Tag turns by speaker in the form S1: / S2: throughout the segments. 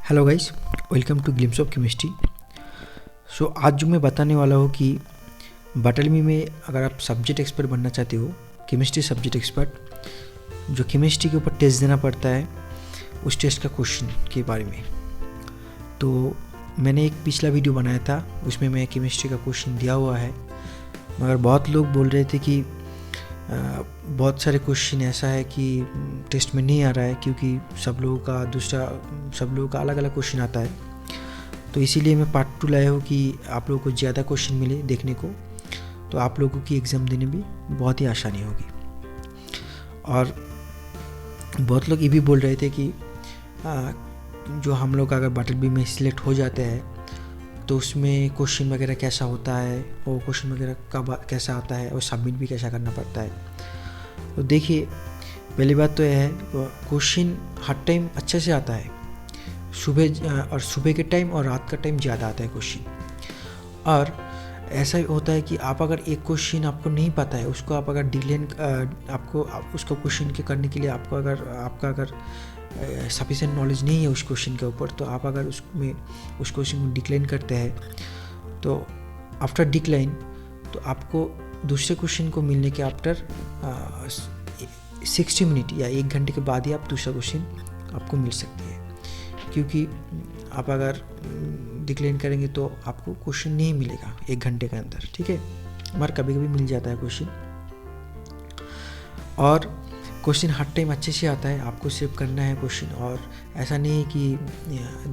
S1: Hello guys, welcome to glimpse of chemistry. So आज जो मैं बताने वाला हूँ कि बाटलमी में अगर आप सब्जेक्ट एक्सपर्ट बनना चाहते हो, केमिस्ट्री सब्जेक्ट एक्सपर्ट, जो केमिस्ट्री के ऊपर टेस्ट देना पड़ता है, उस टेस्ट का क्वेश्चन के बारे में। तो मैंने एक पिछला वीडियो बनाया था, उसमें मैं केमिस्ट्री का क्वेश्चन दिया हुआ है, मगर बहुत लोग बोल रहे थे कि बहुत सारे क्वेश्चन ऐसा है कि टेस्ट में नहीं आ रहा है, क्योंकि सब लोगों का अलग अलग क्वेश्चन आता है। तो इसीलिए मैं पार्ट 2 लाया हूँ कि आप लोगों को ज़्यादा क्वेश्चन मिले देखने को, तो आप लोगों की एग्ज़ाम देने में बहुत ही आसानी होगी। और बहुत लोग ये भी बोल रहे थे कि जो हम लोग अगर बाटल बी में सिलेक्ट हो जाते हैं तो उसमें क्वेश्चन वगैरह कैसा होता है, वो क्वेश्चन वगैरह कब कैसा आता है और सबमिट भी कैसा करना पड़ता है। तो देखिए, पहली बात तो यह है, क्वेश्चन हर टाइम अच्छे से आता है, सुबह के टाइम और रात का टाइम ज़्यादा आता है क्वेश्चन। और ऐसा होता है कि आप अगर एक क्वेश्चन आपको नहीं पता है, उसको आप अगर उसको क्वेश्चन के करने के लिए आपका अगर सफिशेंट नॉलेज नहीं है उस क्वेश्चन के ऊपर, तो आप अगर उस क्वेश्चन को डिक्लाइन करते हैं, तो आफ्टर डिक्लाइन तो आपको दूसरे क्वेश्चन को मिलने के आफ्टर 60 मिनट या 1 घंटे के बाद ही आप दूसरा क्वेश्चन आपको मिल सकती है। क्योंकि आप अगर डिक्लाइन करेंगे तो आपको क्वेश्चन नहीं मिलेगा 1 घंटे के अंदर, ठीक है, मगर कभी कभी मिल जाता है क्वेश्चन। और क्वेश्चन हर टाइम अच्छे से आता है, आपको सिर्फ करना है क्वेश्चन। और ऐसा नहीं है कि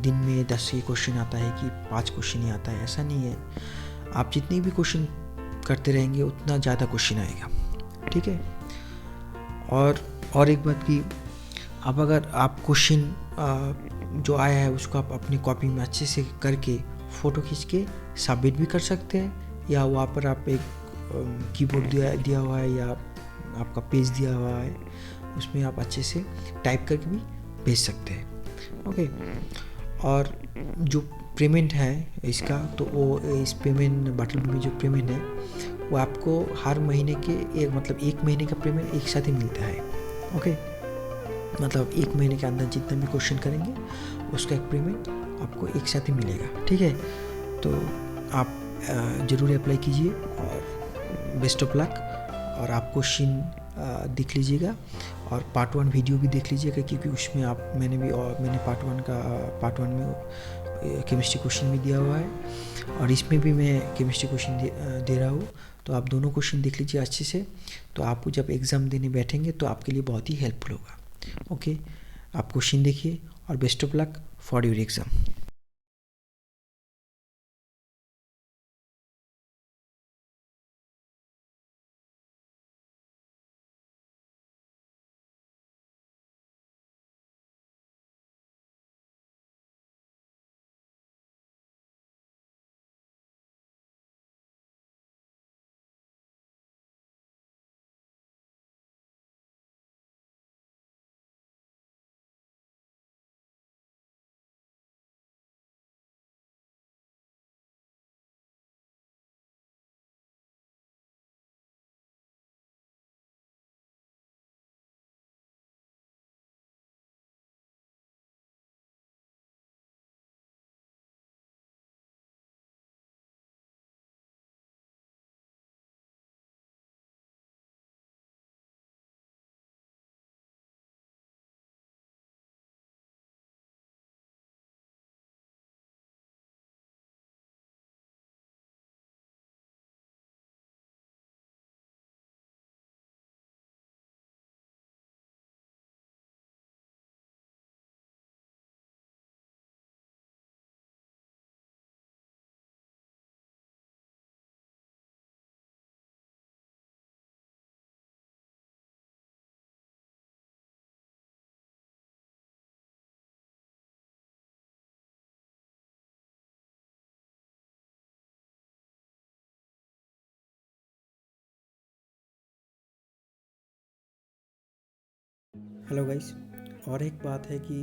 S1: दिन में 10 ही क्वेश्चन आता है कि 5 क्वेश्चन ही आता है, ऐसा नहीं है। आप जितने भी क्वेश्चन करते रहेंगे उतना ज़्यादा क्वेश्चन आएगा, ठीक है। और एक बात कि अगर आप क्वेश्चन जो आया है उसको आप अपनी कॉपी में अच्छे से करके फ़ोटो खींच के सबमिट भी कर सकते हैं, या वहाँ पर आप एक कीबोर्ड दिया हुआ है या आपका पेज दिया हुआ है, उसमें आप अच्छे से टाइप करके भी भेज सकते हैं, ओके। और जो पेमेंट है इसका, तो वो इस पेमेंट बाटल में जो पेमेंट है वो आपको हर महीने के एक महीने का पेमेंट एक साथ ही मिलता है, ओके। मतलब 1 महीने के अंदर जितना भी क्वेश्चन करेंगे उसका एक पेमेंट आपको एक साथ ही मिलेगा, ठीक है। तो आप ज़रूर अप्लाई कीजिए और बेस्ट ऑफ लक। और आप क्वेश्चन देख लीजिएगा और पार्ट 1 वीडियो भी देख लीजिएगा, क्योंकि उसमें मैंने पार्ट 1 में केमिस्ट्री क्वेश्चन भी दिया हुआ है और इसमें भी मैं केमिस्ट्री क्वेश्चन दे रहा हूँ। तो आप दोनों क्वेश्चन देख लीजिए अच्छे से, तो आपको जब एग्ज़ाम देने बैठेंगे तो आपके लिए बहुत ही हेल्पफुल होगा, ओके। आप क्वेश्चन देखिए और best of luck for your exam. Hello guys, और एक बात है कि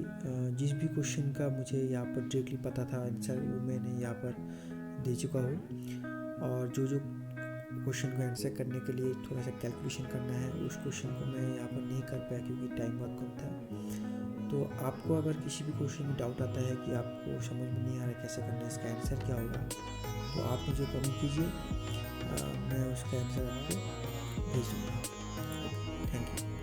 S1: जिस भी क्वेश्चन का मुझे यहाँ पर डायरेक्टली पता था आंसर, वो मैंने यहाँ पर दे चुका हूँ। और जो क्वेश्चन को आंसर करने के लिए थोड़ा सा कैलकुलेशन करना है, उस क्वेश्चन को मैं यहाँ पर नहीं कर पाया क्योंकि टाइम बहुत कम था। तो आपको अगर किसी भी क्वेश्चन में डाउट आता है कि आपको समझ में नहीं आ रहा कैसे करना है, इसका आंसर क्या होगा, तो आप मुझे कमेंट कीजिए, मैं उसका आंसर आपको भेज दूँगा। Thank you.